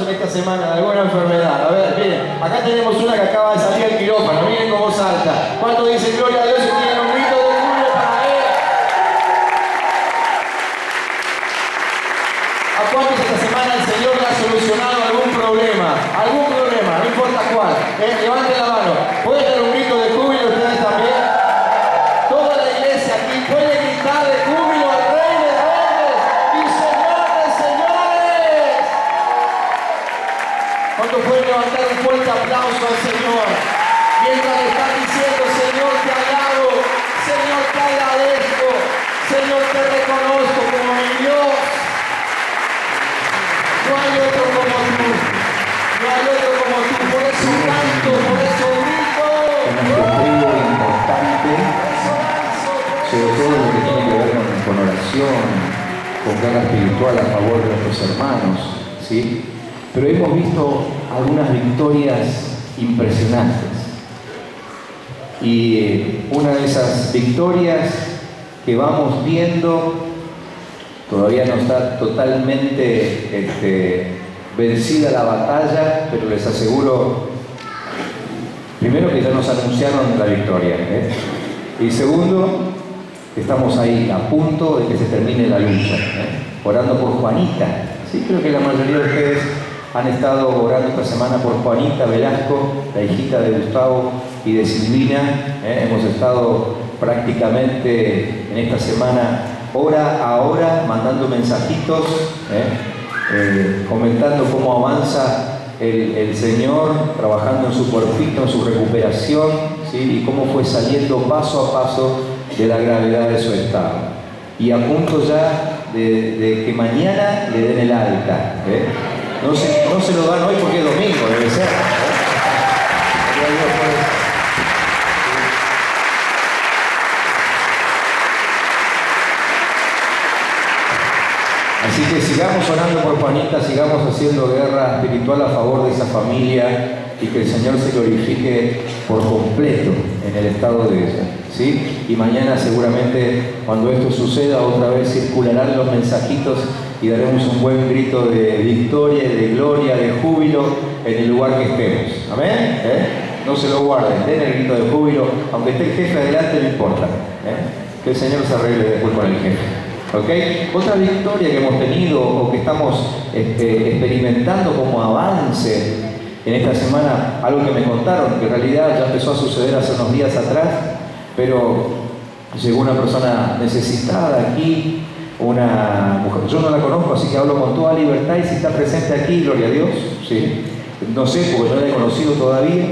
en esta semana de alguna enfermedad? A ver, miren, acá tenemos una que acaba de salir del quirófano, miren cómo salta. ¿Cuánto dicen gloria a Dios y tienen un grito de júbilo para él? ¿A cuántos esta semana el Señor le ha solucionado algún problema? ¿Algún problema? No importa cuál. Levanten la mano. ¿Pueden dar un grito de júbilo ustedes también? Toda la iglesia aquí puede gritar de júbilo al Rey de Reyes y Señor de Señores. ¿Cuántos pueden levantar un fuerte aplauso al Señor? Mientras le están diciendo, Señor, te alabo, Señor, te agradezco, Señor, te reconozco como mi Dios. No hay otro como tú, no hay otro como tú, por eso canto, por eso grito. Un objetivo importante, sobre todo lo que tiene que ver con oración, con guerra espiritual a favor de nuestros hermanos, ¿sí? Pero hemos visto algunas victorias impresionantes. Y una de esas victorias que vamos viendo todavía no está totalmente vencida la batalla, pero les aseguro, primero, que ya nos anunciaron la victoria, y segundo, que estamos ahí a punto de que se termine la lucha, orando por Juanita. Sí, creo que la mayoría de ustedes han estado orando esta semana por Juanita Velasco, la hijita de Gustavo y de Silvina. Hemos estado prácticamente en esta semana hora a hora mandando mensajitos, comentando cómo avanza el Señor, trabajando en su cuerpito, en su recuperación, ¿sí? Y cómo fue saliendo paso a paso de la gravedad de su estado. Y a punto ya de que mañana le den el alta. No se lo dan hoy porque es domingo, debe ser. Así que sigamos orando por Juanita, sigamos haciendo guerra espiritual a favor de esa familia y que el Señor se glorifique por completo en el estado de ella, ¿sí? Y mañana seguramente, cuando esto suceda, otra vez circularán los mensajitos y daremos un buen grito de victoria, de gloria, de júbilo en el lugar que estemos. ¿Amén? No se lo guarden, den el grito de júbilo, aunque esté el jefe adelante, no importa. Que el Señor se arregle después con el jefe. ¿Okay? Otra victoria que hemos tenido o que estamos experimentando como avance en esta semana, algo que me contaron, que en realidad ya empezó a suceder hace unos días atrás, pero llegó una persona necesitada aquí, una mujer, yo no la conozco, así que hablo con toda libertad, y si está presente aquí, gloria a Dios, ¿sí? No sé, porque no la he conocido todavía,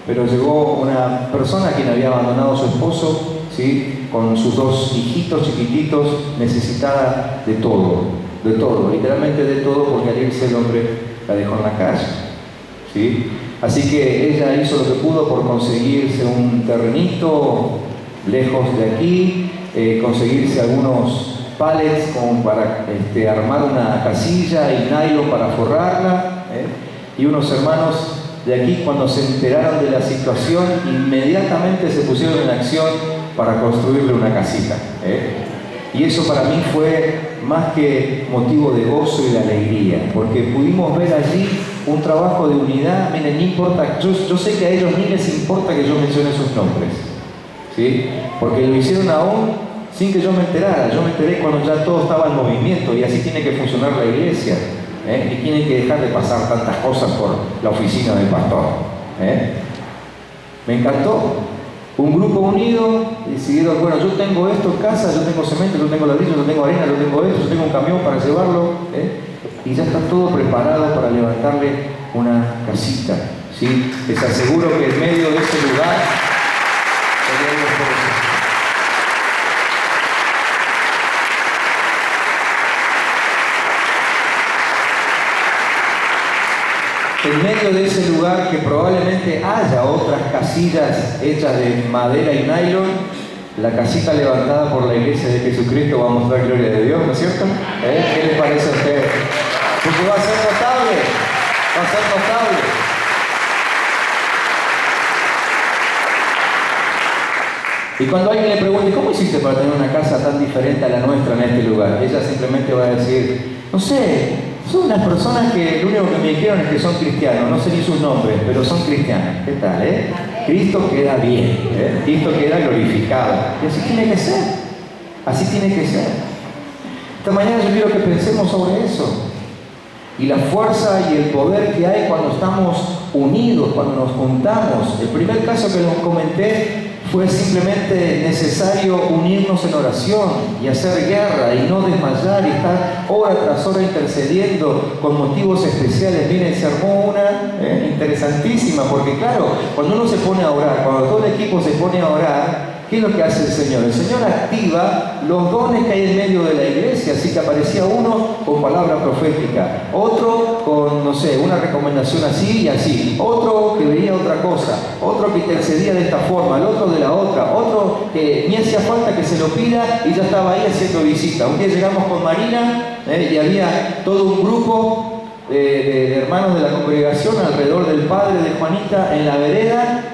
pero llegó una persona a quien había abandonado a su esposo, ¿sí? Con sus dos hijitos chiquititos, necesitada de todo, literalmente de todo, porque al irse el hombre la dejó en la calle, ¿sí? Así que ella hizo lo que pudo por conseguirse un terrenito lejos de aquí, conseguirse algunos pallets como para armar una casilla y nylon para forrarla, y unos hermanos de aquí, cuando se enteraron de la situación, inmediatamente se pusieron en acción para construirle una casita. Y eso para mí fue más que motivo de gozo y de alegría, porque pudimos ver allí un trabajo de unidad. Miren, no importa, yo sé que a ellos ni les importa que yo mencione sus nombres, ¿sí? Porque lo hicieron aún sin que yo me enterara. Yo me enteré cuando ya todo estaba en movimiento, y así tiene que funcionar la iglesia, y tiene que dejar de pasar tantas cosas por la oficina del pastor. Me encantó. Un grupo unido, decidido, bueno, yo tengo esto en casa, yo tengo cemento, yo tengo ladrillo, yo tengo arena, yo tengo esto, yo tengo un camión para llevarlo, y ya está todo preparado para levantarle una casita, ¿sí? Les aseguro que en medio de ese lugar en medio de ese lugar, que probablemente haya otras casillas hechas de madera y nylon, la casita levantada por la iglesia de Jesucristo va a mostrar gloria de Dios, ¿no es cierto? ¿Qué les parece a ustedes? Porque va a ser notable, va a ser notable. Y cuando alguien le pregunte, ¿cómo hiciste para tener una casa tan diferente a la nuestra en este lugar? Ella simplemente va a decir, no sé, Son unas personas que lo único que me dijeron es que son cristianos, no sé ni sus nombres, pero son cristianos. ¿Qué tal, Cristo queda bien, Cristo queda glorificado. Y así tiene que ser, así tiene que ser. Esta mañana yo quiero que pensemos sobre eso. Y la fuerza y el poder que hay cuando estamos unidos, cuando nos juntamos. El primer caso que les comenté fue simplemente necesario unirnos en oración y hacer guerra y no desmayar y estar hora tras hora intercediendo con motivos especiales. Miren, se armó una interesantísima, porque claro, cuando uno se pone a orar, cuando todo el equipo se pone a orar, ¿qué es lo que hace el Señor? El Señor activa los dones que hay en medio de la iglesia, así que aparecía uno con palabra profética, otro con, no sé, una recomendación así y así, otro que veía otra cosa, otro que intercedía de esta forma, el otro de la otra, otro que ni hacía falta que se lo pida y ya estaba ahí haciendo visita. Un día llegamos con Marina y había todo un grupo de hermanos de la congregación alrededor del padre de Juanita en la vereda.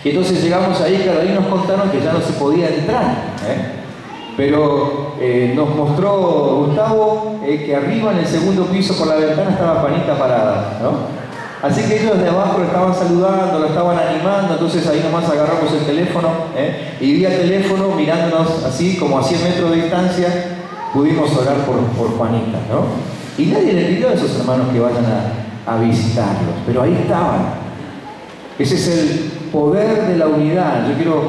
Y entonces llegamos ahí, claro, ahí nos contaron que ya no se podía entrar, pero nos mostró Gustavo que arriba en el segundo piso por la ventana estaba Juanita parada, ¿no? Así que ellos de abajo lo estaban saludando, lo estaban animando, entonces ahí nomás agarramos el teléfono y vía teléfono, mirándonos así como a 100 metros de distancia, pudimos orar por Juanita, ¿no? Y nadie le pidió a esos hermanos que vayan a visitarlos, pero ahí estaban. Ese es el poder de la unidad. Yo quiero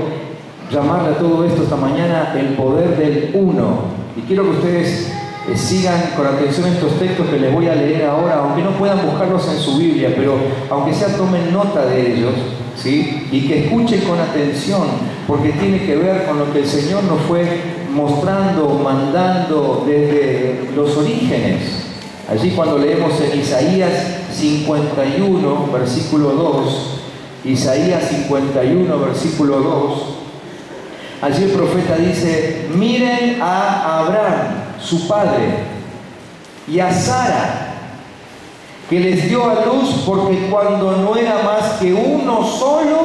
llamarle a todo esto esta mañana el poder del uno. Y quiero que ustedes sigan con atención estos textos que les voy a leer ahora, aunque no puedan buscarlos en su Biblia, pero aunque sea tomen nota de ellos, ¿sí? Y que escuchen con atención, porque tiene que ver con lo que el Señor nos fue mostrando, mandando desde los orígenes. Allí cuando leemos en Isaías 51, versículo 2, Isaías 51, versículo 2, allí el profeta dice: miren a Abraham, su padre, y a Sara, que les dio a luz, porque cuando no era más que uno solo,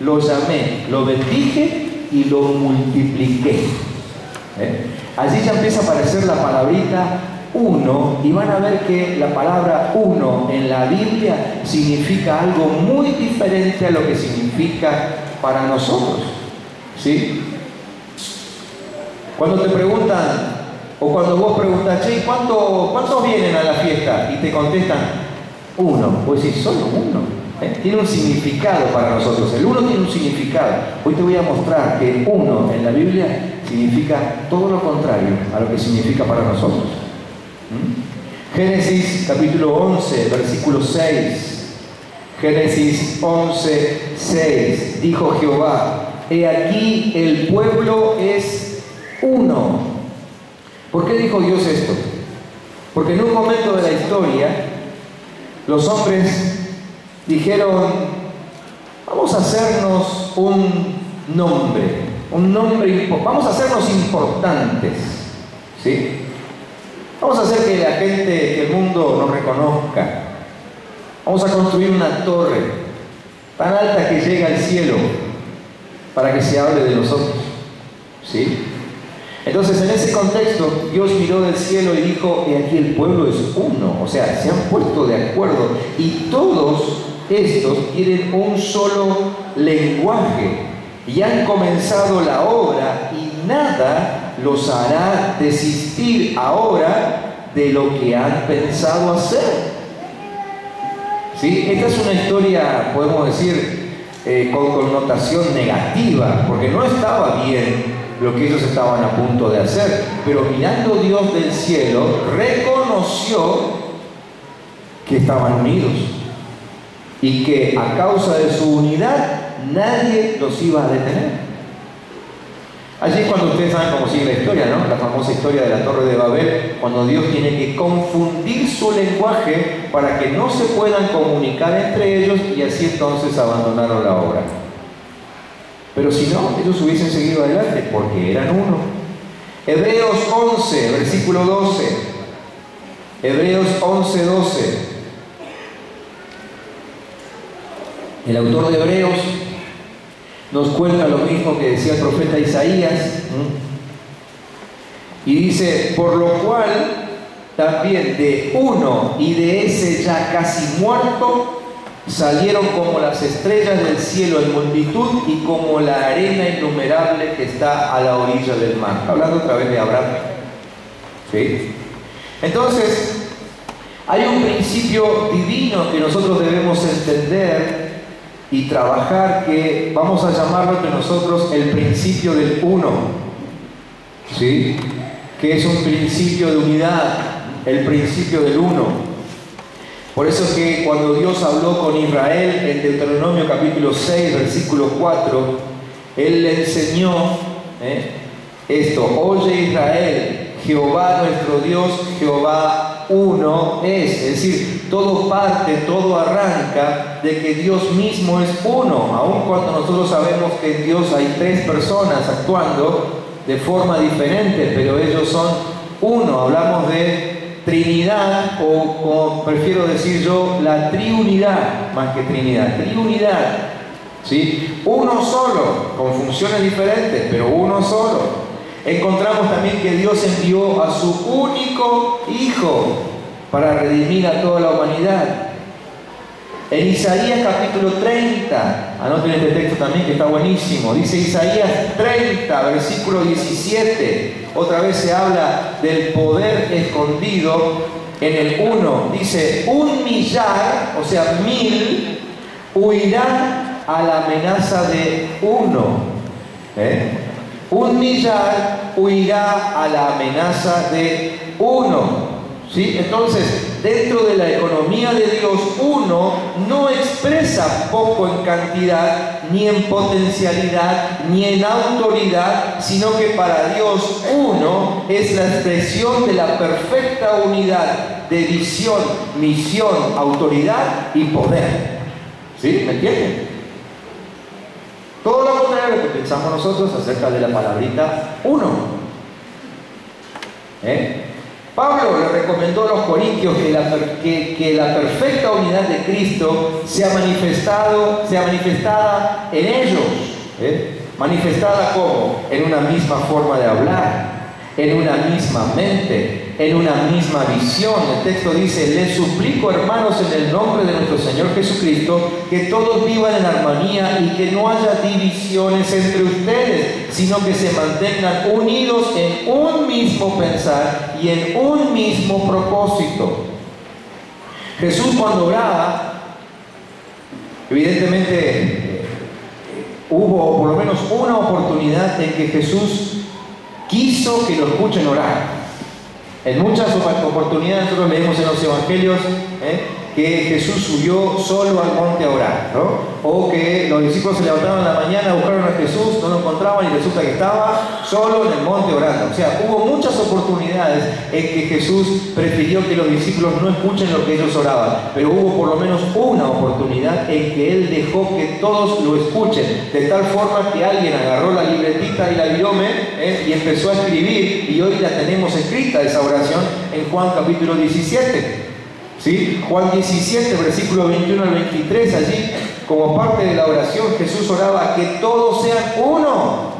lo llamé, lo bendije y lo multipliqué. Allí ya empieza a aparecer la palabrita uno, y van a ver que la palabra uno en la Biblia significa algo muy diferente a lo que significa para nosotros, ¿sí? Cuando te preguntan, o cuando vos preguntas, che, ¿cuántos vienen a la fiesta? Y te contestan, uno. Pues sí, solo uno. Tiene un significado para nosotros. El uno tiene un significado. Hoy te voy a mostrar que uno en la Biblia significa todo lo contrario a lo que significa para nosotros. Génesis capítulo 11, versículo 6. Génesis 11, 6. Dijo Jehová: he aquí el pueblo es uno. ¿Por qué dijo Dios esto? Porque en un momento de la historia los hombres dijeron: vamos a hacernos un nombre, vamos a hacernos importantes, ¿sí? Vamos a hacer que la gente, que el mundo nos reconozca. Vamos a construir una torre tan alta que llega al cielo para que se hable de nosotros, ¿sí? Entonces, en ese contexto, Dios miró del cielo y dijo: he aquí el pueblo es uno. O sea, se han puesto de acuerdo y todos estos tienen un solo lenguaje y han comenzado la obra, y nada los hará desistir ahora de lo que han pensado hacer. ¿Sí? Esta es una historia, podemos decir, con connotación negativa, porque no estaba bien lo que ellos estaban a punto de hacer, pero mirando Dios del cielo, reconoció que estaban unidos y que a causa de su unidad nadie los iba a detener. Allí es cuando ustedes saben cómo sigue la historia, ¿no? La famosa historia de la Torre de Babel, cuando Dios tiene que confundir su lenguaje para que no se puedan comunicar entre ellos, y así entonces abandonaron la obra. Pero si no, ellos hubiesen seguido adelante porque eran uno. Hebreos 11, versículo 12. Hebreos 11, 12. El autor de Hebreos nos cuenta lo mismo que decía el profeta Isaías, y dice: por lo cual también de uno y de ese ya casi muerto salieron como las estrellas del cielo en multitud y como la arena innumerable que está a la orilla del mar. Hablando otra vez de Abraham. ¿Sí? Entonces, hay un principio divino que nosotros debemos entender y trabajar, que vamos a llamarlo entre nosotros el principio del uno. ¿Sí? Que es un principio de unidad, el principio del uno. Por eso es que cuando Dios habló con Israel en Deuteronomio capítulo 6, versículo 4, Él le enseñó esto: oye Israel, Jehová nuestro Dios, Jehová uno es. Es decir, todo parte, todo arranca de que Dios mismo es uno, aun cuando nosotros sabemos que en Dios hay tres personas actuando de forma diferente, pero ellos son uno. Hablamos de Trinidad, o prefiero decir yo, la triunidad, más que Trinidad, triunidad, ¿sí? Uno solo, con funciones diferentes, pero uno solo. Encontramos también que Dios envió a su único Hijo para redimir a toda la humanidad. En Isaías capítulo 30, anoten este texto también que está buenísimo, dice Isaías 30, versículo 17, otra vez se habla del poder escondido en el uno. Dice, 1.000.000, o sea 1.000, huirán a la amenaza de uno. 1.000.000 huirá a la amenaza de uno. ¿Sí? Entonces, dentro de la economía de Dios, uno no expresa poco en cantidad, ni en potencialidad, ni en autoridad, sino que para Dios uno es la expresión de la perfecta unidad de visión, misión, autoridad y poder. ¿Sí? ¿Me entienden? Todo lo contrario que pensamos nosotros acerca de la palabrita uno. Pablo le recomendó a los corintios que la perfecta unidad de Cristo sea manifestada en ellos. Manifestada como en una misma forma de hablar, en una misma mente, en una misma visión. El texto dice, les suplico, hermanos, en el nombre de nuestro Señor Jesucristo, que todos vivan en armonía y que no haya divisiones entre ustedes, sino que se mantengan unidos en un mismo pensar y en un mismo propósito. Jesús, cuando oraba, evidentemente hubo por lo menos una oportunidad en que Jesús quiso que lo escuchen orar. En muchas oportunidades nosotros leemos en los evangelios que Jesús subió solo al monte a orar, ¿no? O que los discípulos se levantaron en la mañana, buscaron a Jesús, no lo encontraban y resulta que estaba solo en el monte orando. O sea, hubo muchas oportunidades en que Jesús prefirió que los discípulos no escuchen lo que ellos oraban, pero hubo por lo menos una oportunidad en que Él dejó que todos lo escuchen, de tal forma que alguien agarró la libretita y la virome y empezó a escribir, y hoy la tenemos escrita esa oración en Juan capítulo 17. ¿Sí? Juan 17, versículo 21 al 23, allí como parte de la oración Jesús oraba que todos sean uno,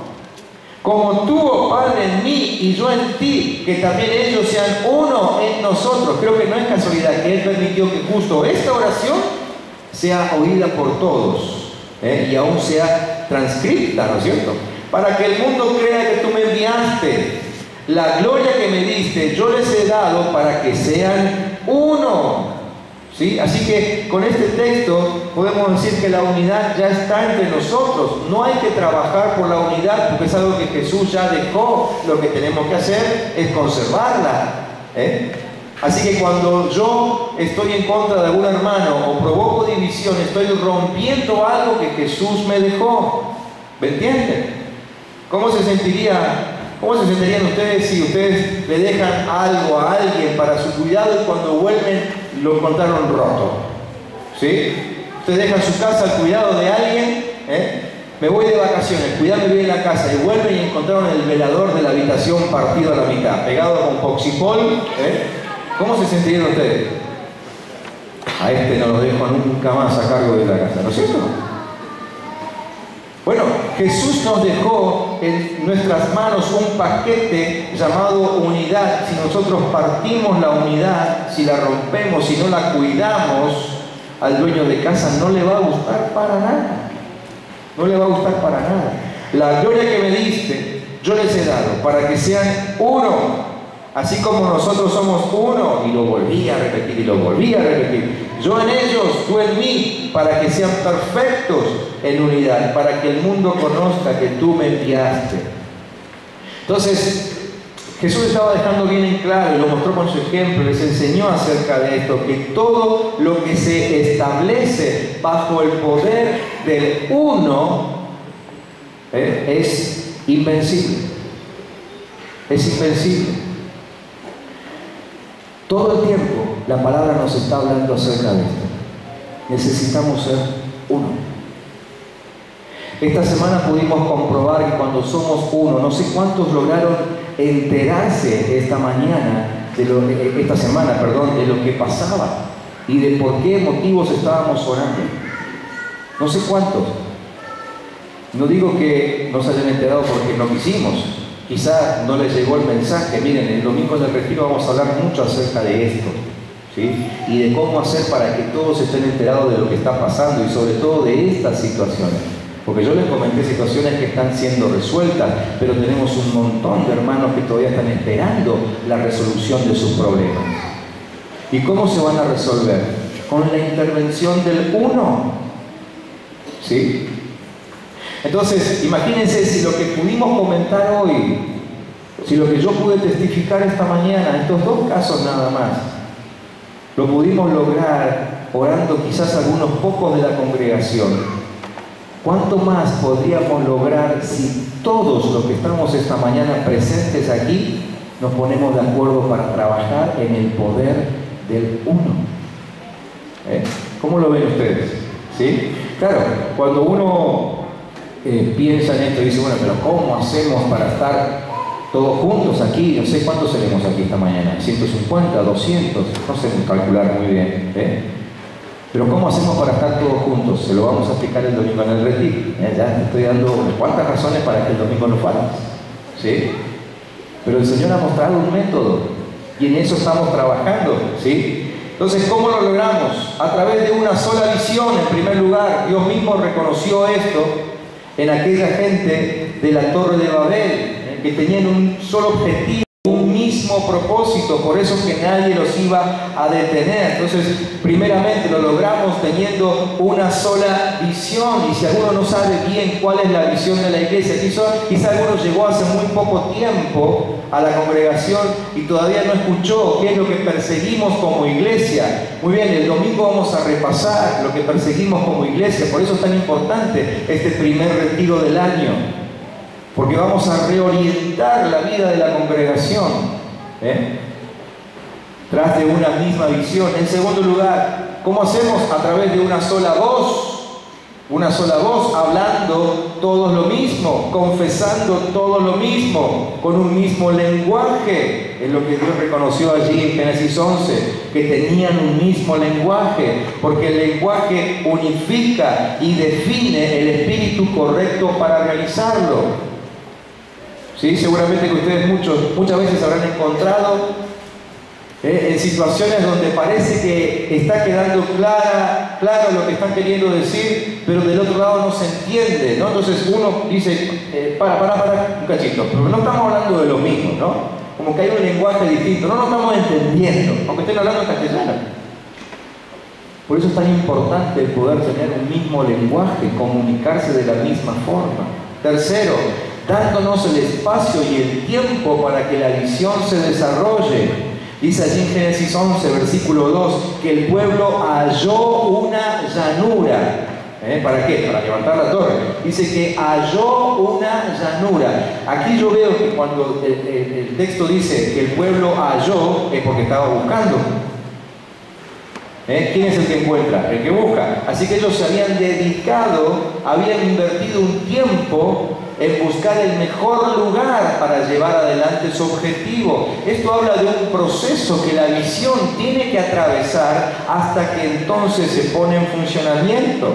como tú, oh Padre, en mí y yo en ti, que también ellos sean uno en nosotros. Creo que no es casualidad que Él permitió que justo esta oración sea oída por todos, y aún sea transcrita, ¿no es cierto? Para que el mundo crea que tú me enviaste. La gloria que me diste yo les he dado para que sean uno. ¿Sí? Así que con este texto podemos decir que la unidad ya está entre nosotros. No hay que trabajar por la unidad porque es algo que Jesús ya dejó. Lo que tenemos que hacer es conservarla. Así que cuando yo estoy en contra de algún hermano o provoco división, estoy rompiendo algo que Jesús me dejó. ¿Me entienden? ¿Cómo se sentirían ustedes si ustedes le dejan algo a alguien para su cuidado y cuando vuelven lo encontraron roto? ¿Sí? Ustedes dejan su casa al cuidado de alguien, me voy de vacaciones, cuidarme bien en la casa, y vuelven y encontraron el velador de la habitación partido a la mitad, pegado con poxipol. ¿Cómo se sentirían ustedes? A este no lo dejo nunca más a cargo de la casa, ¿no es cierto? Bueno, Jesús nos dejó en nuestras manos un paquete llamado unidad. Si nosotros partimos la unidad, si la rompemos, si no la cuidamos, al dueño de casa no le va a gustar para nada. No le va a gustar para nada. La gloria que me diste, yo les he dado para que sean uno. Así como nosotros somos uno, y lo volví a repetir, y lo volví a repetir. Yo en ellos, tú en mí, para que sean perfectos en unidad, para que el mundo conozca que tú me enviaste. Entonces, Jesús estaba dejando bien en claro, y lo mostró con su ejemplo, les enseñó acerca de esto, que todo lo que se establece bajo el poder del uno es invencible. Es invencible. Todo el tiempo la palabra nos está hablando acerca de esto. Necesitamos ser uno. Esta semana pudimos comprobar que cuando somos uno, no sé cuántos lograron enterarse esta semana, de lo que pasaba y de por qué motivos estábamos orando. No sé cuántos. No digo que no se hayan enterado porque no quisimos. Quizá no les llegó el mensaje. Miren, el domingo del retiro vamos a hablar mucho acerca de esto, ¿sí? Y de cómo hacer para que todos estén enterados de lo que está pasando y sobre todo de estas situaciones. Porque yo les comenté situaciones que están siendo resueltas, pero tenemos un montón de hermanos que todavía están esperando la resolución de sus problemas. ¿Y cómo se van a resolver? Con la intervención del uno, ¿sí? Entonces, imagínense si lo que pudimos comentar hoy, si lo que yo pude testificar esta mañana, estos dos casos nada más, lo pudimos lograr orando quizás algunos pocos de la congregación. ¿Cuánto más podríamos lograr si todos los que estamos esta mañana presentes aquí nos ponemos de acuerdo para trabajar en el poder del uno? ¿Cómo lo ven ustedes? ¿Sí? Claro, cuando uno piensa en esto y dice, bueno, pero ¿cómo hacemos para estar todos juntos aquí? No sé cuántos seremos aquí esta mañana, 150, 200, no sé calcular muy bien, pero ¿cómo hacemos para estar todos juntos? Se lo vamos a explicar el domingo en el retiro. Ya te estoy dando cuántas razones para que el domingo no faltes, ¿sí? Pero el Señor ha mostrado un método y en eso estamos trabajando, ¿sí? Entonces, ¿cómo lo logramos? A través de una sola visión. En primer lugar, Dios mismo reconoció esto en aquella gente de la Torre de Babel, que tenían un solo objetivo, un mismo propósito, por eso que nadie los iba a detener. Entonces, primeramente lo logramos teniendo una sola visión, y si alguno no sabe bien cuál es la visión de la iglesia, quizá alguno llegó hace muy poco tiempo a la congregación y todavía no escuchó qué es lo que perseguimos como iglesia. Muy bien, el domingo vamos a repasar lo que perseguimos como iglesia, por eso es tan importante este primer retiro del año, porque vamos a reorientar la vida de la congregación tras de una misma visión. En segundo lugar, ¿cómo hacemos? A través de una sola voz, hablando todos lo mismo, confesando todo lo mismo, con un mismo lenguaje. Es lo que Dios reconoció allí en Génesis 11, que tenían un mismo lenguaje, porque el lenguaje unifica y define el espíritu correcto para realizarlo. ¿Sí? Seguramente que ustedes muchas veces habrán encontrado en situaciones donde parece que está quedando claro lo que están queriendo decir, pero del otro lado no se entiende, ¿no? Entonces uno dice, para un cachito, pero no estamos hablando de lo mismo, ¿no? Como que hay un lenguaje distinto, no nos estamos entendiendo, aunque estén hablando en castellano. Por eso es tan importante el poder tener un mismo lenguaje, comunicarse de la misma forma. Tercero, dándonos el espacio y el tiempo para que la visión se desarrolle. Dice allí en Génesis 11, versículo 2, que el pueblo halló una llanura. ¿Para qué? Para levantar la torre. Dice que halló una llanura. Aquí yo veo que cuando el texto dice que el pueblo halló, es porque estaba buscando. ¿Quién es el que encuentra? El que busca. Así que ellos se habían dedicado, habían invertido un tiempo en buscar el mejor lugar para llevar adelante su objetivo. Esto habla de un proceso que la visión tiene que atravesar hasta que entonces se pone en funcionamiento.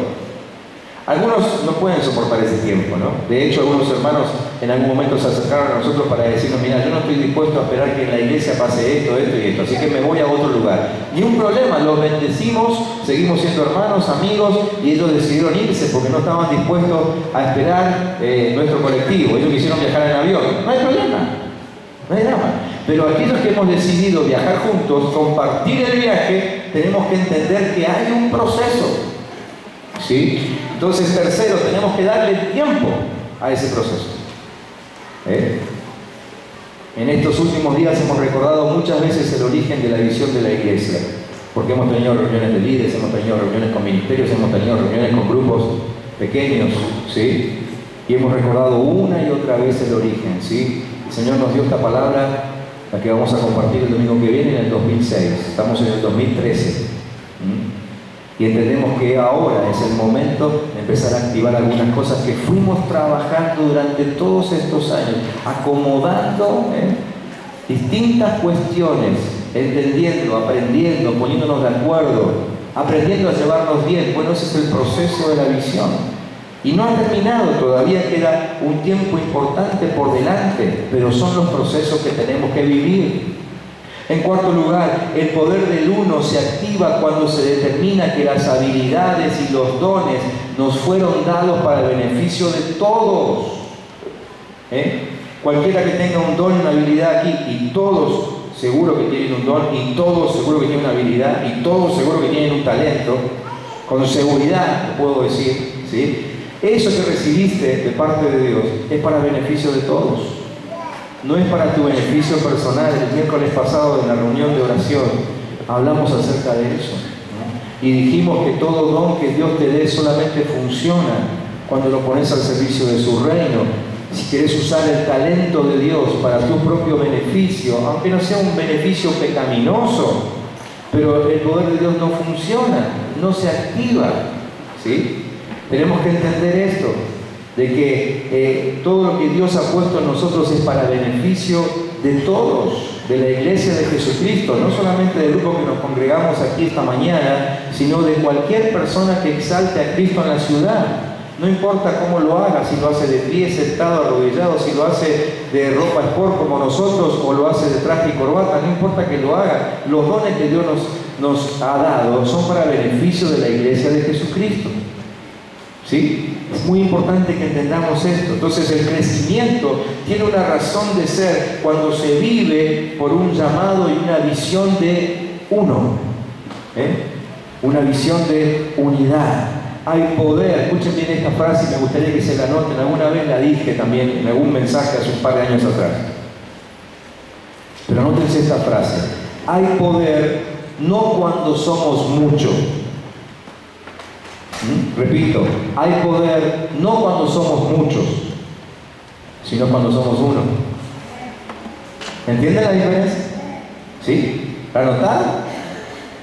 Algunos no pueden soportar ese tiempo, ¿no? De hecho, algunos hermanos en algún momento se acercaron a nosotros para decirnos, mira, yo no estoy dispuesto a esperar que en la iglesia pase esto, esto y esto, así que me voy a otro lugar. Ni un problema, los bendecimos, seguimos siendo hermanos, amigos, y ellos decidieron irse porque no estaban dispuestos a esperar nuestro colectivo. Ellos quisieron viajar en avión. No hay problema, no hay drama. Pero aquellos que hemos decidido viajar juntos, compartir el viaje, tenemos que entender que hay un proceso. ¿Sí? Entonces, tercero, tenemos que darle tiempo a ese proceso. En estos últimos días hemos recordado muchas veces el origen de la visión de la iglesia, porque hemos tenido reuniones de líderes, hemos tenido reuniones con ministerios, hemos tenido reuniones con grupos pequeños, ¿sí? Y hemos recordado una y otra vez el origen, ¿sí? El Señor nos dio esta palabra, la que vamos a compartir el domingo que viene, en el 2006. Estamos en el 2013. Y entendemos que ahora es el momento de empezar a activar algunas cosas que fuimos trabajando durante todos estos años, acomodando distintas cuestiones, entendiendo, aprendiendo, poniéndonos de acuerdo, aprendiendo a llevarnos bien. Bueno, ese es el proceso de la visión. Y no ha terminado, todavía queda un tiempo importante por delante, pero son los procesos que tenemos que vivir. En cuarto lugar, el poder del uno se activa cuando se determina que las habilidades y los dones nos fueron dados para el beneficio de todos. Cualquiera que tenga un don y una habilidad aquí, y todos seguro que tienen un don, y todos seguro que tienen una habilidad, y todos seguro que tienen un talento, con seguridad, lo puedo decir, ¿sí? Eso que recibiste de parte de Dios es para el beneficio de todos. No es para tu beneficio personal. El miércoles pasado en la reunión de oración hablamos acerca de eso, ¿no? Y dijimos que todo don que Dios te dé solamente funciona cuando lo pones al servicio de su reino. Si quieres usar el talento de Dios para tu propio beneficio, aunque no sea un beneficio pecaminoso, pero el poder de Dios no funciona, no se activa, ¿sí? Tenemos que entender esto, de que todo lo que Dios ha puesto en nosotros es para beneficio de todos, de la iglesia de Jesucristo, no solamente del grupo que nos congregamos aquí esta mañana, sino de cualquier persona que exalte a Cristo en la ciudad. No importa cómo lo haga, si lo hace de pie, sentado, arrodillado, si lo hace de ropa sport como nosotros, o lo hace de traje y corbata, no importa que lo haga. Los dones que Dios nos ha dado son para beneficio de la iglesia de Jesucristo. ¿Sí? Es muy importante que entendamos esto. Entonces el crecimiento tiene una razón de ser cuando se vive por un llamado y una visión de uno. Una visión de unidad. Hay poder. Escuchen bien esta frase y me gustaría que se la anoten. Alguna vez la dije también en algún mensaje hace un par de años atrás. Pero anótense esta frase. Hay poder no cuando somos muchos. Repito, hay poder no cuando somos muchos, sino cuando somos uno. ¿Entienden la diferencia? ¿Sí? ¿La notaron?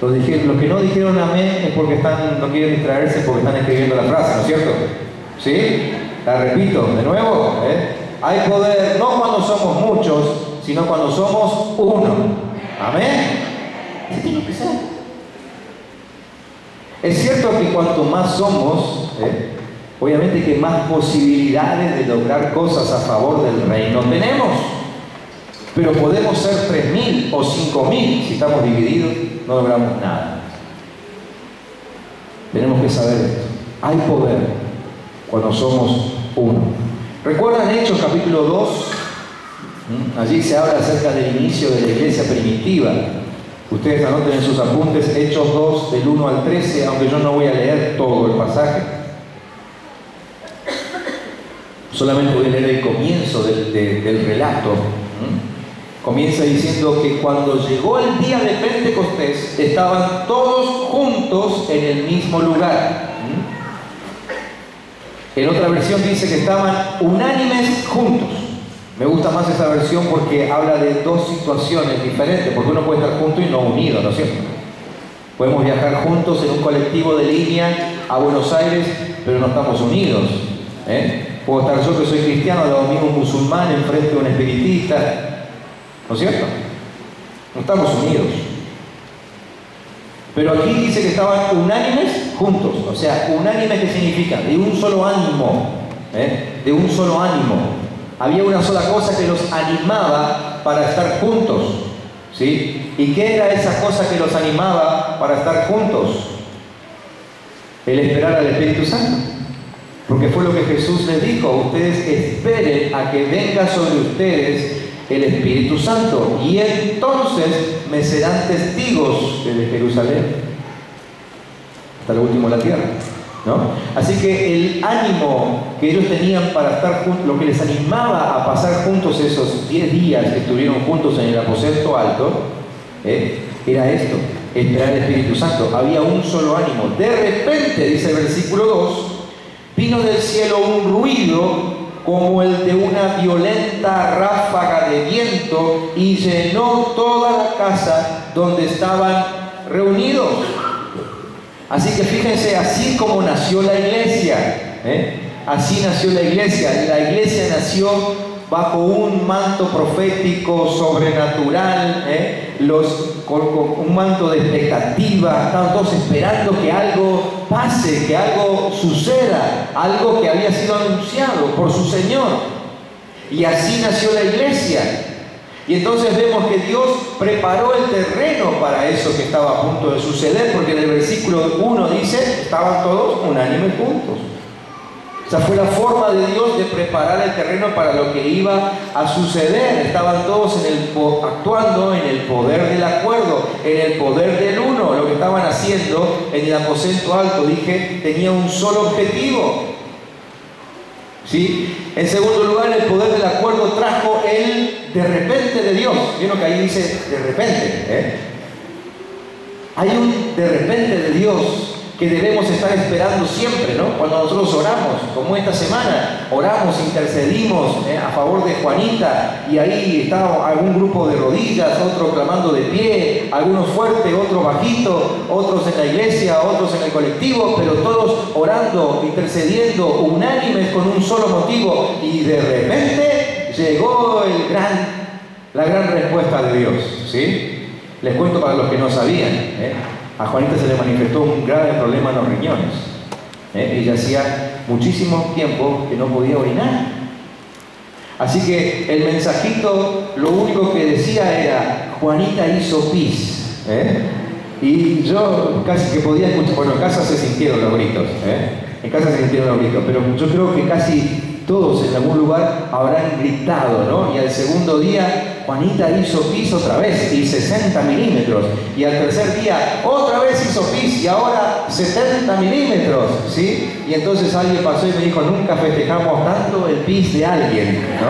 Los que no dijeron amén es porque no quieren distraerse porque están escribiendo la frase, ¿no es cierto? ¿Sí? La repito, de nuevo. Hay poder no cuando somos muchos, sino cuando somos uno. ¿Amén? ¿Qué tiene que ser? Es cierto que cuanto más somos, obviamente que más posibilidades de lograr cosas a favor del reino tenemos. Pero podemos ser 3.000 o 5.000, si estamos divididos, no logramos nada. Tenemos que saber esto. Hay poder cuando somos uno. ¿Recuerdan Hechos capítulo 2? Allí se habla acerca del inicio de la iglesia primitiva. Ustedes anoten en sus apuntes Hechos 2 del 1 al 13, aunque yo no voy a leer todo el pasaje. Solamente voy a leer el comienzo del relato. Comienza diciendo que cuando llegó el día de Pentecostés estaban todos juntos en el mismo lugar. En otra versión dice que estaban unánimes juntos. Me gusta más esa versión porque habla de dos situaciones diferentes, porque uno puede estar junto y no unido, ¿no es cierto? Podemos viajar juntos en un colectivo de línea a Buenos Aires, pero no estamos unidos. Puedo estar yo que soy cristiano, al lado mío un musulmán, enfrente de un espiritista, ¿no es cierto? No estamos unidos. Pero aquí dice que estaban unánimes juntos, o sea, unánimes, ¿qué significa? De un solo ánimo, de un solo ánimo. Había una sola cosa que los animaba para estar juntos, ¿sí? ¿Y qué era esa cosa que los animaba para estar juntos? El esperar al Espíritu Santo. Porque fue lo que Jesús les dijo: ustedes esperen a que venga sobre ustedes el Espíritu Santo, y entonces me serán testigos desde Jerusalén hasta lo último de la tierra, ¿no? Así que el ánimo que ellos tenían para estar juntos, lo que les animaba a pasar juntos esos 10 días que estuvieron juntos en el aposento alto, era esto: esperar el Espíritu Santo. Había un solo ánimo. De repente, dice el versículo 2, vino del cielo un ruido como el de una violenta ráfaga de viento y llenó toda la casa donde estaban reunidos. Así que fíjense, así como nació la iglesia, así nació la iglesia. La iglesia nació bajo un manto profético sobrenatural, con un manto de expectativa. Estaban todos esperando que algo pase, que algo suceda, algo que había sido anunciado por su Señor. Y así nació la iglesia. Y entonces vemos que Dios preparó el terreno para eso que estaba a punto de suceder, porque en el versículo 1 dice: estaban todos unánimes juntos. Esa fue la forma de Dios de preparar el terreno para lo que iba a suceder. Estaban todos actuando en el poder del acuerdo, en el poder del uno. Lo que estaban haciendo en el aposento alto, dije, tenía un solo objetivo, ¿sí? En segundo lugar, el poder del acuerdo trajo el de repente de Dios. ¿Vieron que ahí dice de repente? Hay un de repente de Dios que debemos estar esperando siempre, ¿no? Cuando nosotros oramos, como esta semana, oramos, intercedimos a favor de Juanita, y ahí está algún grupo de rodillas, otro clamando de pie, algunos fuertes, otros bajitos, otros en la iglesia, otros en el colectivo, pero todos orando, intercediendo, unánimes con un solo motivo, y de repente llegó la gran respuesta de Dios, ¿sí? Les cuento para los que no sabían, a Juanita se le manifestó un grave problema en los riñones. Ella hacía muchísimo tiempo que no podía orinar. Así que el mensajito, lo único que decía era: Juanita hizo pis. Y yo casi que podía escuchar. Bueno, en casa se sintieron los gritos. En casa se sintieron los gritos. Pero yo creo que casi todos en algún lugar habrán gritado, ¿no? Y al segundo día, Juanita hizo pis otra vez, y 60 milímetros. Y al tercer día, otra vez hizo pis, y ahora 70 milímetros, ¿sí? Y entonces alguien pasó y me dijo: nunca festejamos tanto el pis de alguien, ¿no?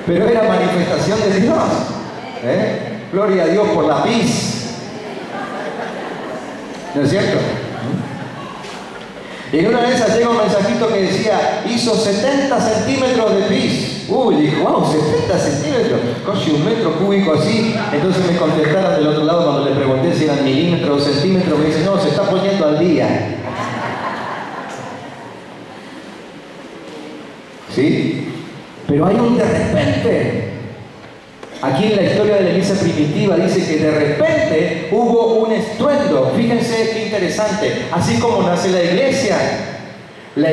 Pero era manifestación de Dios. Gloria a Dios por la pis. ¿No es cierto? Y en una de esas llega un mensajito que decía: hizo 70 centímetros de pis. Dije, wow, 70 centímetros, casi un metro cúbico así. Entonces me contestaron del otro lado cuando le pregunté si eran milímetros o centímetros. Me dicen: no, se está poniendo al día. ¿Sí? Pero hay un de repente. Aquí en la historia de la iglesia primitiva dice que de repente hubo un estruendo. Fíjense qué interesante. Así como nace la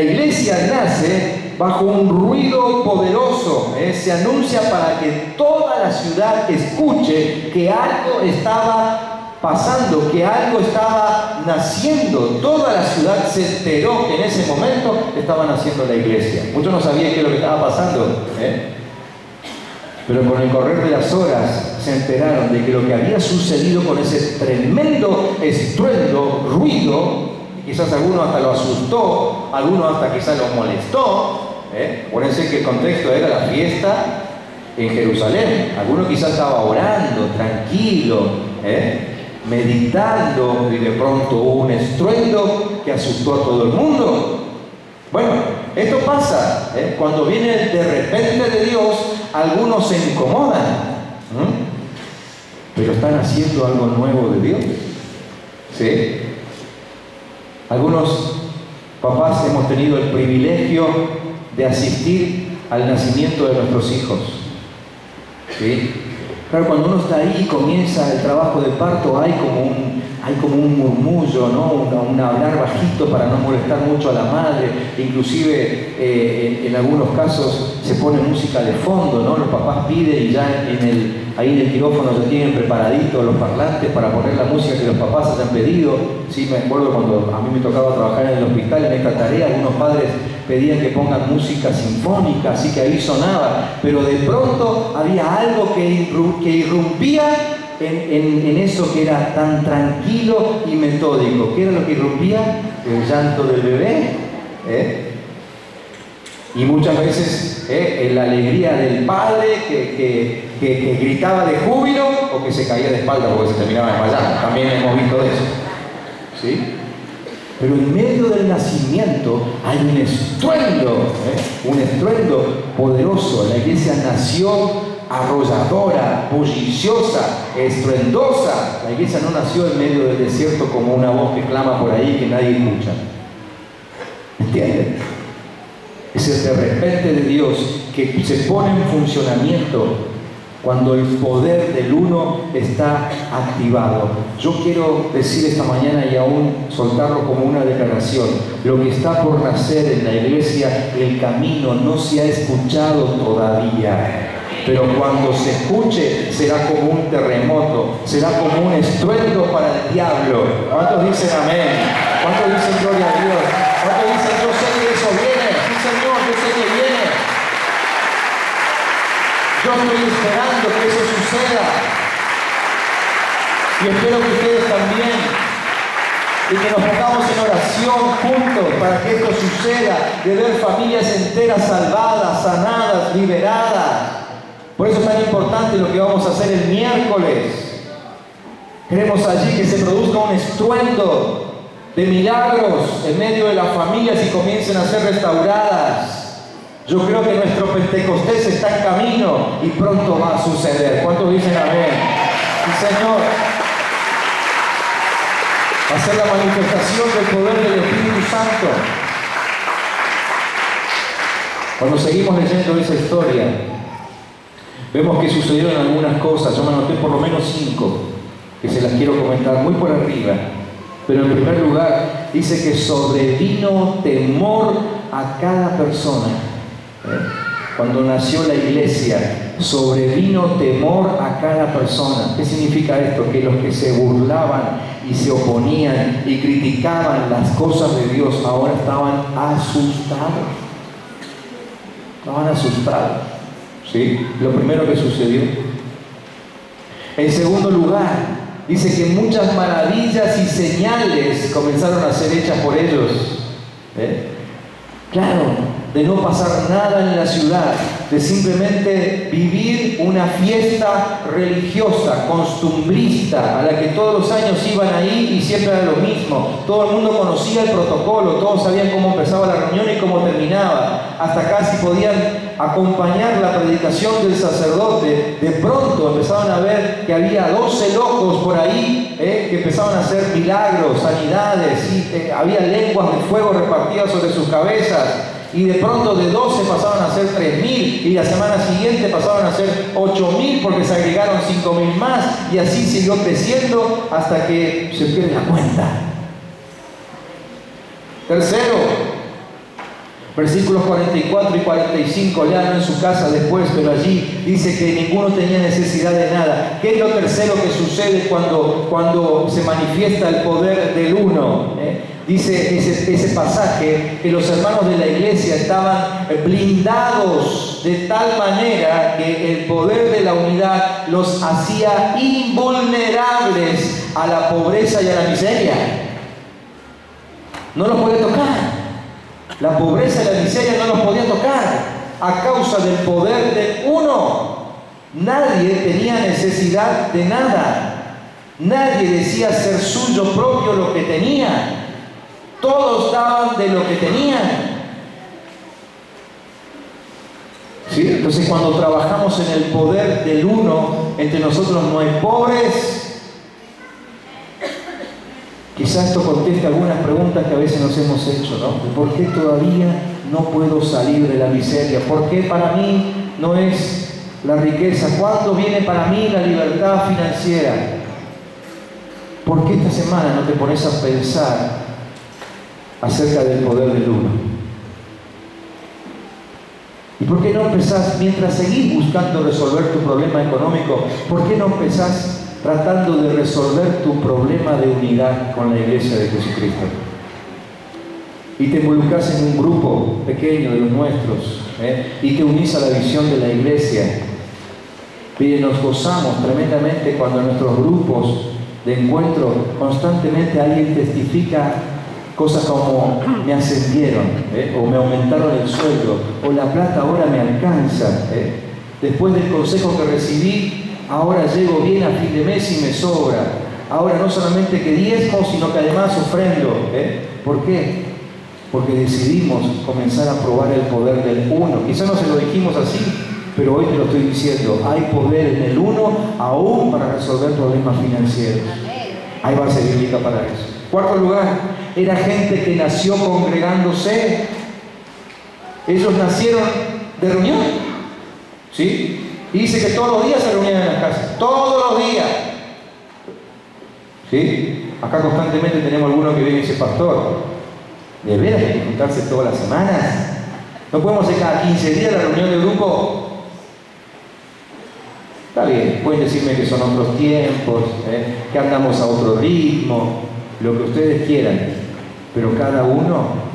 iglesia nace bajo un ruido poderoso. Se anuncia para que toda la ciudad escuche que algo estaba pasando, que algo estaba naciendo. Toda la ciudad se enteró que en ese momento estaba naciendo la iglesia. Muchos no sabían qué es lo que estaba pasando, Pero con el correr de las horas se enteraron de que lo que había sucedido con ese tremendo estruendo, ruido, quizás alguno hasta lo asustó, alguno hasta quizás lo molestó. Acuérdense que el contexto era la fiesta en Jerusalén. Alguno quizás estaba orando, tranquilo, meditando, y de pronto hubo un estruendo que asustó a todo el mundo. Bueno, esto pasa, cuando viene de repente de Dios, algunos se incomodan, pero están haciendo algo nuevo de Dios, ¿sí? Algunos papás hemos tenido el privilegio de asistir al nacimiento de nuestros hijos, ¿sí? Claro, cuando uno está ahí y comienza el trabajo de parto, hay como un murmullo, ¿no? Un hablar bajito para no molestar mucho a la madre. Inclusive en algunos casos se pone música de fondo, ¿no? Los papás piden y ya ahí en el quirófano ya tienen preparaditos los parlantes para poner la música que los papás hayan pedido. Sí, me acuerdo cuando a mí me tocaba trabajar en el hospital en esta tarea, algunos padres pedían que pongan música sinfónica, así que ahí sonaba, pero de pronto había algo que irrumpía en eso que era tan tranquilo y metódico. ¿Qué era lo que irrumpía? El llanto del bebé, y muchas veces la alegría del padre que gritaba de júbilo o que se caía de espalda porque se terminaba desmayando. También hemos visto eso, ¿sí? Pero en medio del nacimiento hay un estruendo poderoso. La iglesia nació arrolladora, bulliciosa, estruendosa. La iglesia no nació en medio del desierto como una voz que clama por ahí que nadie escucha. ¿Entienden? Es el de repente de Dios que se pone en funcionamiento cuando el poder del uno está activado. Yo quiero decir esta mañana y aún soltarlo como una declaración: lo que está por nacer en la iglesia, el camino no se ha escuchado todavía, pero cuando se escuche será como un terremoto, será como un estruendo para el diablo. ¿Cuántos dicen amén? ¿Cuántos dicen gloria a Dios? ¿Cuántos dicen yo sé que eso viene? Sí, Señor, yo sé que viene. Yo estoy esperando que eso suceda. Y espero que ustedes también. Y que nos pongamos en oración juntos para que esto suceda. De ver familias enteras salvadas, sanadas, liberadas. Por eso es tan importante lo que vamos a hacer el miércoles. Queremos allí que se produzca un estruendo de milagros en medio de las familias y comiencen a ser restauradas. Yo creo que nuestro Pentecostés está en camino y pronto va a suceder. ¿Cuántos dicen amén? Sí, Señor. Va a ser la manifestación del poder del Espíritu Santo. Cuando seguimos leyendo esa historia, vemos que sucedieron algunas cosas. Yo me anoté por lo menos 5 que se las quiero comentar muy por arriba. Pero en primer lugar dice que sobrevino temor a cada persona. Cuando nació la iglesia, sobrevino temor a cada persona. ¿Qué significa esto? Que los que se burlaban y se oponían y criticaban las cosas de Dios ahora estaban asustados. Estaban asustados. ¿Sí? Lo primero que sucedió. En segundo lugar, dice que muchas maravillas y señales comenzaron a ser hechas por ellos. Claro, de no pasar nada en la ciudad, de simplemente vivir una fiesta religiosa, costumbrista, a la que todos los años iban ahí y siempre era lo mismo. Todo el mundo conocía el protocolo, todos sabían cómo empezaba la reunión y cómo terminaba. Hasta casi podían acompañar la predicación del sacerdote. De pronto empezaban a ver que había 12 locos por ahí que empezaban a hacer milagros, sanidades, y había lenguas de fuego repartidas sobre sus cabezas. Y de pronto de 12 pasaban a ser 3.000 y la semana siguiente pasaban a ser 8.000 porque se agregaron 5.000 más y así siguió creciendo hasta que se pierde la cuenta. Tercero, versículos 44 y 45, lean en su casa después, pero allí dice que ninguno tenía necesidad de nada. ¿Qué es lo tercero que sucede cuando se manifiesta el poder del uno? Dice ese pasaje que los hermanos de la iglesia estaban blindados de tal manera que el poder de la unidad los hacía invulnerables a la pobreza y a la miseria. No los podía tocar. La pobreza y la miseria no los podía tocar a causa del poder de uno. Nadie tenía necesidad de nada. Nadie decía ser suyo propio lo que tenía. Todos daban de lo que tenían. ¿Sí? Entonces cuando trabajamos en el poder del uno, entre nosotros no hay pobres. Quizás esto conteste algunas preguntas que a veces nos hemos hecho, ¿no? ¿Por qué todavía no puedo salir de la miseria? ¿Por qué para mí no es la riqueza? ¿Cuándo viene para mí la libertad financiera? ¿Por qué esta semana no te pones a pensar acerca del poder del uno? ¿Y por qué no empezás, mientras seguís buscando resolver tu problema económico, por qué no empezás tratando de resolver tu problema de unidad con la iglesia de Jesucristo? Y te involucras en un grupo pequeño de los nuestros, y te unís a la visión de la iglesia. Mire, nos gozamos tremendamente cuando en nuestros grupos de encuentro constantemente alguien testifica cosas como me ascendieron, o me aumentaron el sueldo, o la plata ahora me alcanza. Después del consejo que recibí, ahora llego bien a fin de mes y me sobra. Ahora no solamente que diezmo, sino que además ofrendo. ¿Por qué? Porque decidimos comenzar a probar el poder del uno. Quizás no se lo dijimos así, pero hoy te lo estoy diciendo. Hay poder en el uno aún para resolver problemas financieros. Hay base bíblica para eso. Cuarto lugar, era gente que nació congregándose. Ellos nacieron de reunión, ¿sí? Y dice que todos los días se reunían en las casas. Todos los días. ¿Sí? Acá constantemente tenemos algunos que viene y dice, pastor, ¿de veras hay que juntarse todas las semanas? ¿No podemos hacer cada 15 días la reunión de grupo? Está bien, pueden decirme que son otros tiempos, que andamos a otro ritmo, lo que ustedes quieran, pero cada uno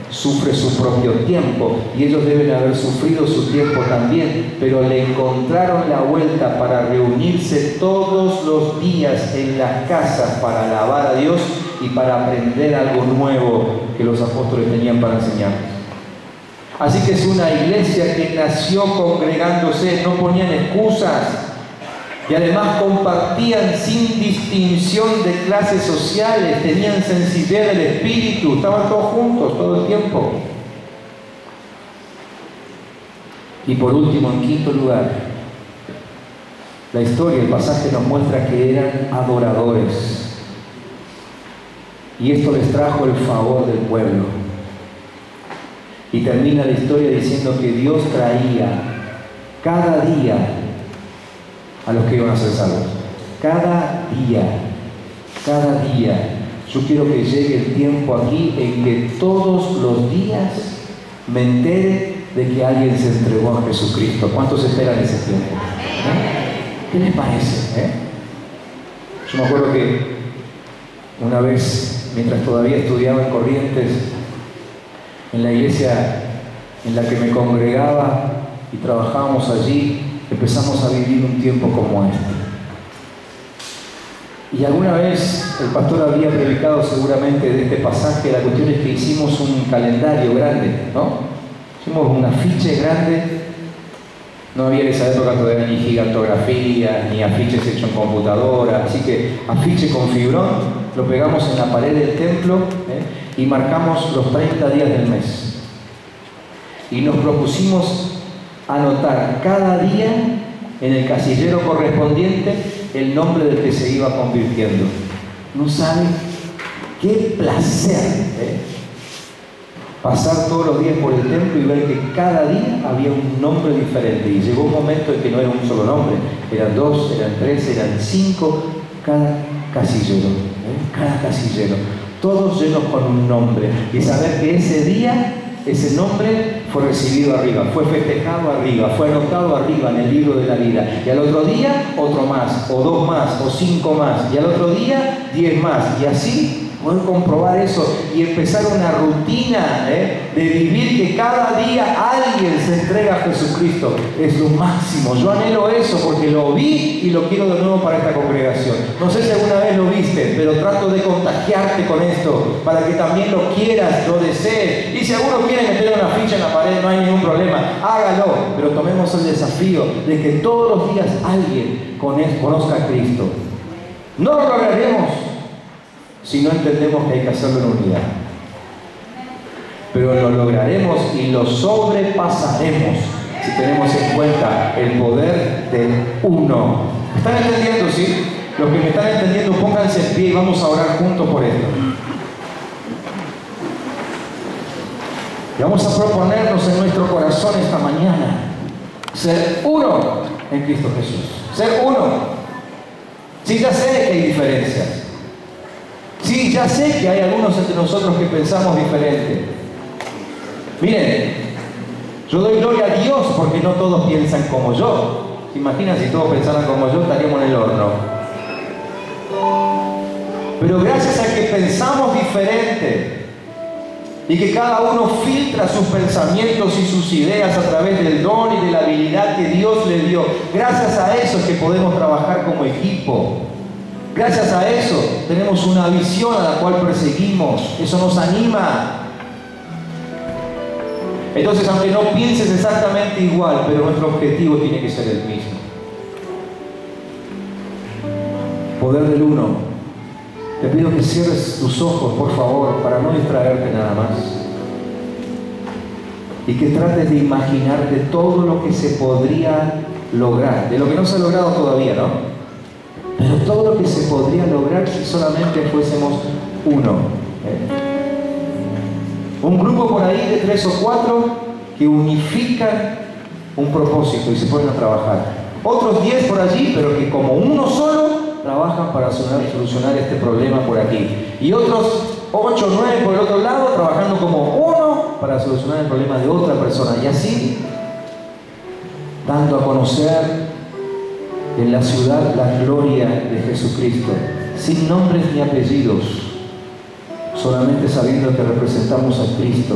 sufre su propio tiempo, y ellos deben haber sufrido su tiempo también, pero le encontraron la vuelta para reunirse todos los días en las casas para alabar a Dios y para aprender algo nuevo que los apóstoles tenían para enseñarnos. Así que es una iglesia que nació congregándose, no ponían excusas, y además compartían sin distinción de clases sociales, tenían sencillez del espíritu, estaban todos juntos todo el tiempo. Y por último, en quinto lugar, la historia, el pasaje nos muestra que eran adoradores. Y esto les trajo el favor del pueblo. Y termina la historia diciendo que Dios traía cada día a los que iban a ser salvos. Cada día. Yo quiero que llegue el tiempo aquí en que todos los días me entere de que alguien se entregó a Jesucristo. ¿Cuántos esperan ese tiempo? ¿Qué les parece? Yo me acuerdo que una vez, mientras todavía estudiaba en Corrientes, en la iglesia en la que me congregaba y trabajábamos allí, empezamos a vivir un tiempo como este. Y alguna vez el pastor había predicado seguramente de este pasaje. La cuestión es que hicimos un calendario grande, ¿no? Hicimos un afiche grande. No había en esa época todavía ni gigantografía, ni afiches hechos en computadora, así que afiche con fibrón, lo pegamos en la pared del templo, y marcamos los 30 días del mes. Y nos propusimos anotar cada día en el casillero correspondiente el nombre del que se iba convirtiendo. ¿No saben qué placer pasar todos los días por el templo y ver que cada día había un nombre diferente? Y llegó un momento en que no era un solo nombre, eran 2, eran 3, eran 5, cada casillero, todos llenos con un nombre, y saber que ese día ese nombre fue recibido arriba, fue festejado arriba, fue anotado arriba en el libro de la vida. Y al otro día, otro más, o 2 más, o 5 más. Y al otro día, 10 más. Y así pueden comprobar eso y empezar una rutina de vivir que cada día alguien se entrega a Jesucristo. Es lo máximo. Yo anhelo eso porque lo vi y lo quiero de nuevo para esta congregación. No sé si alguna vez lo viste, pero trato de contagiarte con esto para que también lo quieras, lo desees. Y si alguno quiere meter una ficha en la pared, no hay ningún problema, hágalo. Pero tomemos el desafío de que todos los días alguien conozca a Cristo. No lo lograremos si no entendemos que hay que hacerlo en unidad. Pero lo lograremos y lo sobrepasaremos si tenemos en cuenta el poder del uno. ¿Están entendiendo, sí? Los que me están entendiendo, pónganse en pie y vamos a orar juntos por esto. Y vamos a proponernos en nuestro corazón esta mañana Ser uno en Cristo Jesús. Ser uno. Sí, ya sé que hay diferencias. Sí, ya sé que hay algunos entre nosotros que pensamos diferente. Miren, yo doy gloria a Dios porque no todos piensan como yo. ¿Se imaginan si todos pensaran como yo? Estaríamos en el horno. Pero gracias a que pensamos diferente y que cada uno filtra sus pensamientos y sus ideas a través del don y de la habilidad que Dios le dio, gracias a eso es que podemos trabajar como equipo. Gracias a eso tenemos una visión a la cual perseguimos. Eso nos anima. Entonces, aunque no pienses exactamente igual, pero nuestro objetivo tiene que ser el mismo. Poder del uno. Te pido que cierres tus ojos, por favor, para no distraerte nada más. Y que trates de imaginarte todo lo que se podría lograr. De lo que no se ha logrado todavía, ¿no? Pero todo lo que se podría lograr si solamente fuésemos uno. Un grupo por ahí de 3 o 4 que unifican un propósito y se ponen a trabajar. Otros 10 por allí, pero que como uno solo trabajan para solucionar este problema por aquí. Y otros 8 o 9 por el otro lado, trabajando como uno para solucionar el problema de otra persona. Y así, dando a conocer en la ciudad la gloria de Jesucristo, sin nombres ni apellidos, solamente sabiendo que representamos a Cristo,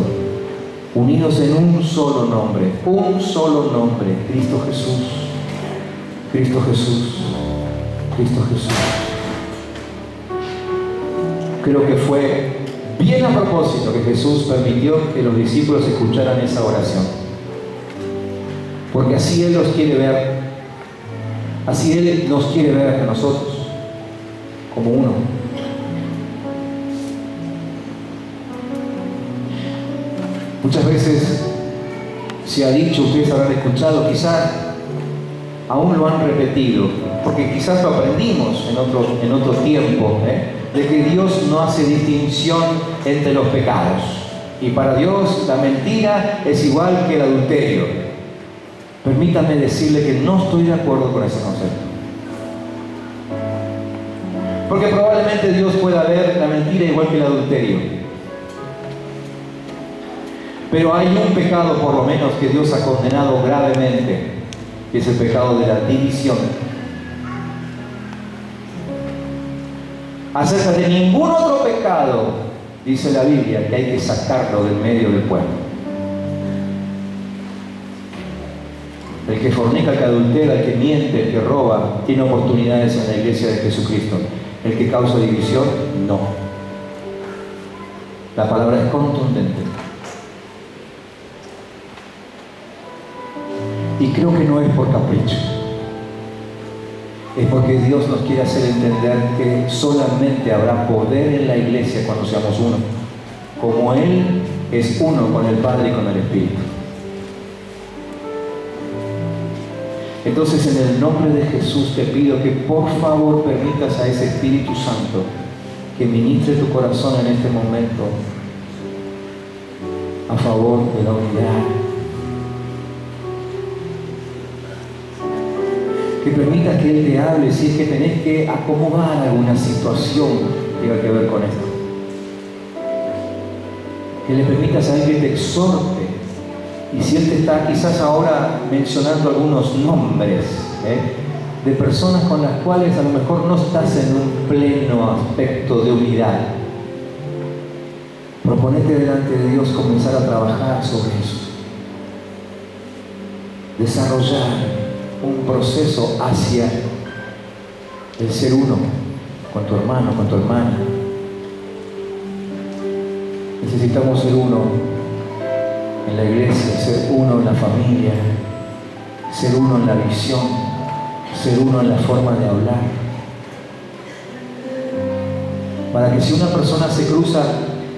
unidos en un solo nombre, Cristo Jesús, Cristo Jesús, Cristo Jesús. Creo que fue bien a propósito que Jesús permitió que los discípulos escucharan esa oración, porque así Él los quiere ver, así Él nos quiere ver a nosotros como uno. Muchas veces se ha dicho, ustedes habrán escuchado, quizás aún lo han repetido, porque quizás lo aprendimos en otro tiempo, de que Dios no hace distinción entre los pecados. Y para Dios la mentira es igual que el adulterio. Permítame decirle que no estoy de acuerdo con ese concepto. Porque probablemente Dios pueda ver la mentira igual que el adulterio. Pero hay un pecado por lo menos que Dios ha condenado gravemente, que es el pecado de la división. Acerca de ningún otro pecado, dice la Biblia, que hay que sacarlo del medio del pueblo. El que fornica, el que adultera, el que miente, el que roba, tiene oportunidades en la iglesia de Jesucristo. El que causa división, no. La palabra es contundente. Y creo que no es por capricho. Es porque Dios nos quiere hacer entender que solamente habrá poder en la iglesia cuando seamos uno. Como Él es uno con el Padre y con el Espíritu. Entonces, en el nombre de Jesús te pido que por favor permitas a ese Espíritu Santo que ministre tu corazón en este momento a favor de la unidad. Que permitas que Él te hable si es que tenés que acomodar alguna situación que tenga que ver con esto. Que le permitas a Él que te exhorte. Y si Él te está quizás ahora mencionando algunos nombres de personas con las cuales a lo mejor no estás en un pleno aspecto de unidad, proponete delante de Dios comenzar a trabajar sobre eso. Desarrollar un proceso hacia el ser uno con tu hermano, con tu hermana. Necesitamos ser uno en la iglesia, ser uno en la familia, ser uno en la visión, ser uno en la forma de hablar. Para que si una persona se cruza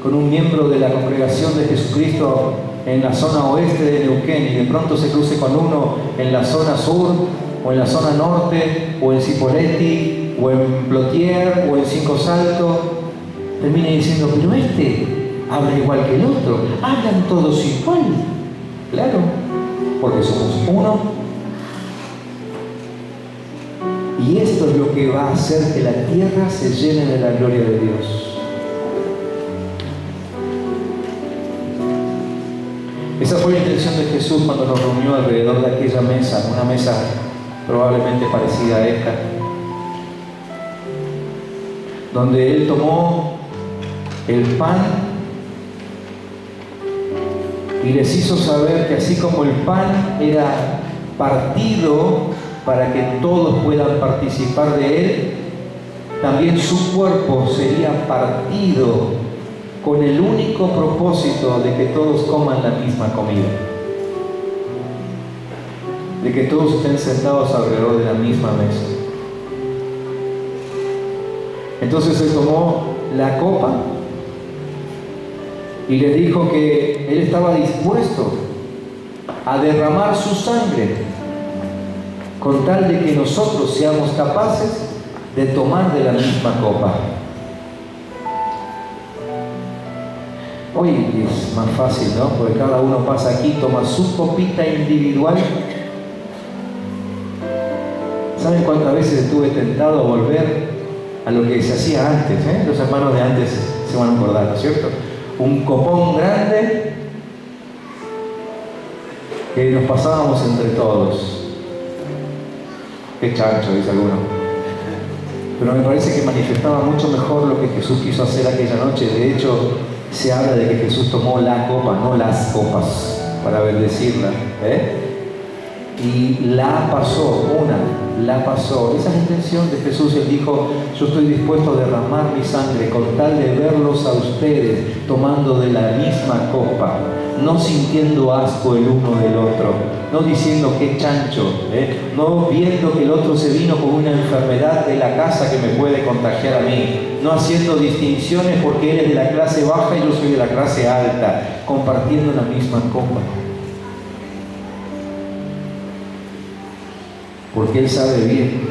con un miembro de la congregación de Jesucristo en la zona oeste de Neuquén y de pronto se cruce con uno en la zona sur o en la zona norte o en Cipolletti o en Plotier o en Cinco Saltos, termine diciendo, pero este habla igual que el otro, hablan todos igual. Claro, porque somos uno esto es lo que va a hacer que la tierra se llene de la gloria de Dios. Esa fue la intención de Jesús cuando nos reunió alrededor de aquella mesa, una mesa probablemente parecida a esta, donde Él tomó el pan y les hizo saber que así como el pan era partido para que todos puedan participar de Él, también su cuerpo sería partido con el único propósito de que todos coman la misma comida, de que todos estén sentados alrededor de la misma mesa. Entonces Él tomó la copa y le dijo que Él estaba dispuesto a derramar su sangre con tal de que nosotros seamos capaces de tomar de la misma copa. Hoy es más fácil, ¿no? Porque cada uno pasa aquí, toma su copita individual. ¿Saben cuántas veces estuve tentado a volver a lo que se hacía antes? Los hermanos de antes se van a acordar, ¿no es cierto? Un copón grande que nos pasábamos entre todos. Qué chancho, dice alguno. Pero me parece que manifestaba mucho mejor lo que Jesús quiso hacer aquella noche. De hecho, se habla de que Jesús tomó la copa, no las copas, para bendecirla, y la pasó. Esa es la intención de Jesús. Él dijo: yo estoy dispuesto a derramar mi sangre con tal de verlos a ustedes tomando de la misma copa, no sintiendo asco el uno del otro, no diciendo qué chancho, no viendo que el otro se vino con una enfermedad de la casa que me puede contagiar a mí, no haciendo distinciones porque él es de la clase baja y yo soy de la clase alta, compartiendo la misma copa. Porque Él sabe bien,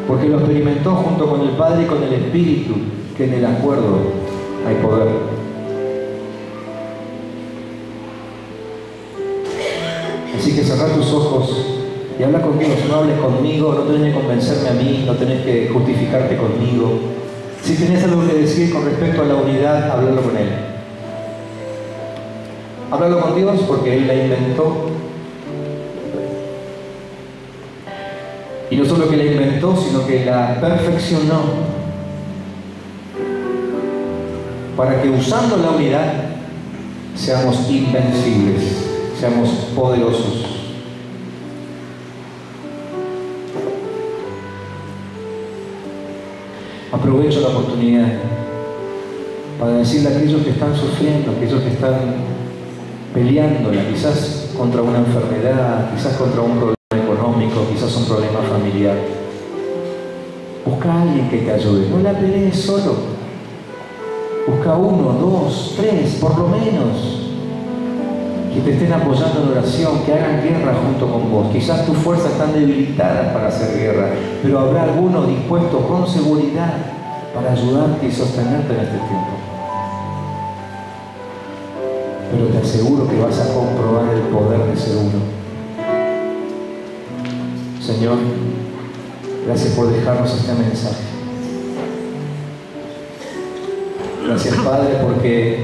porque lo experimentó junto con el Padre y con el Espíritu, que en el acuerdo hay poder. Así que cerrá tus ojos y habla con Dios. No hables conmigo, no tenés que convencerme a mí, no tenés que justificarte conmigo. Si tenés algo que decir con respecto a la unidad, háblalo con Él. Háblalo con Dios, porque Él la inventó. Y no solo que la inventó, sino que la perfeccionó para que usando la unidad seamos invencibles, seamos poderosos. Aprovecho la oportunidad para decirle a aquellos que están sufriendo, aquellos que están peleándola, quizás contra una enfermedad, quizás contra un problema económico, quizás un problema familiar. Busca a alguien que te ayude, no la pelees solo. Busca 1, 2, 3, por lo menos, que te estén apoyando en oración, que hagan guerra junto con vos. Quizás tus fuerzas están debilitadas para hacer guerra, pero habrá alguno dispuesto con seguridad para ayudarte y sostenerte en este tiempo. Pero te aseguro que vas a comprobar el poder de ser uno. Señor, gracias por dejarnos este mensaje. Gracias, Padre, porque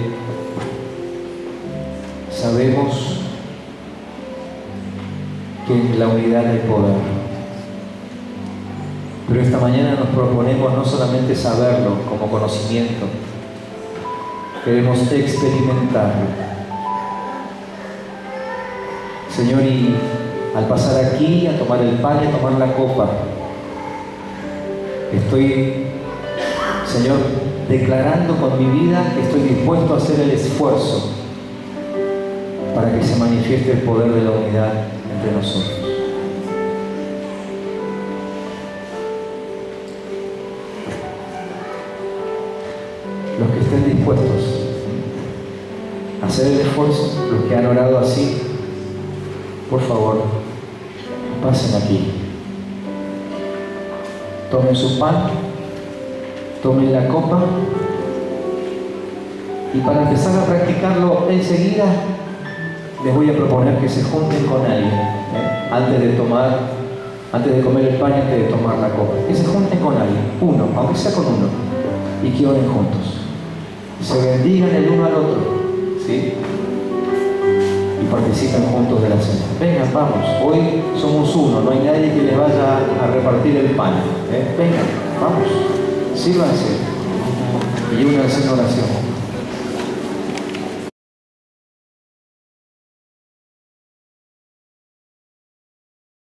sabemos que en la unidad hay poder. Pero esta mañana nos proponemos no solamente saberlo como conocimiento, queremos experimentarlo. Señor, y al pasar aquí, a tomar el pan y a tomar la copa, estoy, Señor, declarando con mi vida que estoy dispuesto a hacer el esfuerzo para que se manifieste el poder de la unidad entre nosotros. Los que estén dispuestos a hacer el esfuerzo, los que han orado así, por favor, pasen aquí. Tomen su pan, tomen la copa, y para empezar a practicarlo enseguida, les voy a proponer que se junten con alguien, antes de tomar antes de comer el pan y antes de tomar la copa. Que se junten con alguien, uno, aunque sea con uno, y que oren juntos. Se bendigan el uno al otro, ¿sí? Y participen juntos de la cena. Vengan, vamos, hoy somos uno, no hay nadie que les vaya a repartir el pan. Vengan, vamos, sírvanse y únanse en oración.